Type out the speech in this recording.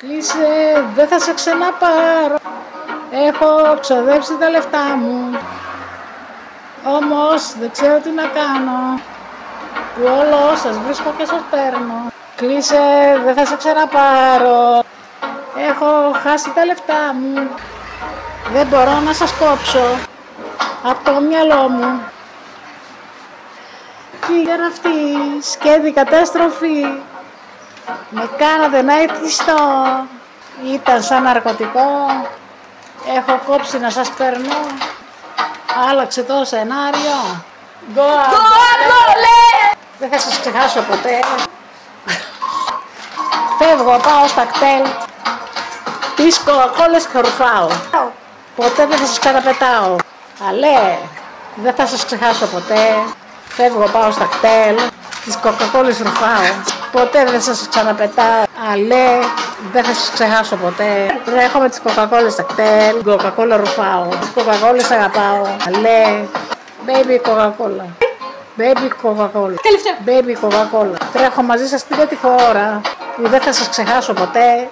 Κλείσε, δεν θα σε ξαναπάρω. Έχω ξοδέψει τα λεφτά μου. Όμως δεν ξέρω τι να κάνω. Που όλο σας βρίσκω και σας παίρνω. Κλείσε, δεν θα σε ξαναπάρω. Έχω χάσει τα λεφτά μου. Δεν μπορώ να σας κόψω από το μυαλό μου. Τι γραφτή, σκέτη καταστροφή. Με κάνατε να εθιστώ. Ήταν σαν ναρκωτικό. Έχω κόψει να σας παίρνω. Άλλαξε το σενάριο. Δεν θα σας ξεχάσω ποτέ. Φεύγω, πάω στα κτέλ. Τις κοκακόλες ρουφάω. Ποτέ δεν θα σας καταπετάω. Αλέ, δεν θα σας ξεχάσω ποτέ. Φεύγω, πάω στα κτέλ. Τις κοκακόλες ρουφάω. Ποτέ δεν θα σας ξαναπετάω. Αλέ, δεν θα σας ξεχάσω ποτέ. Τρέχω με τις κοκακόλες στα κτέλ. Κοκακόλα ρουφάω. Τις κοκακόλες αγαπάω. Αλέ, baby κοκακόλα. Baby Coca-Cola. Baby Coca-Cola. Τρέχω μαζί σας την πρώτη φορά που δεν θα σας ξεχάσω ποτέ.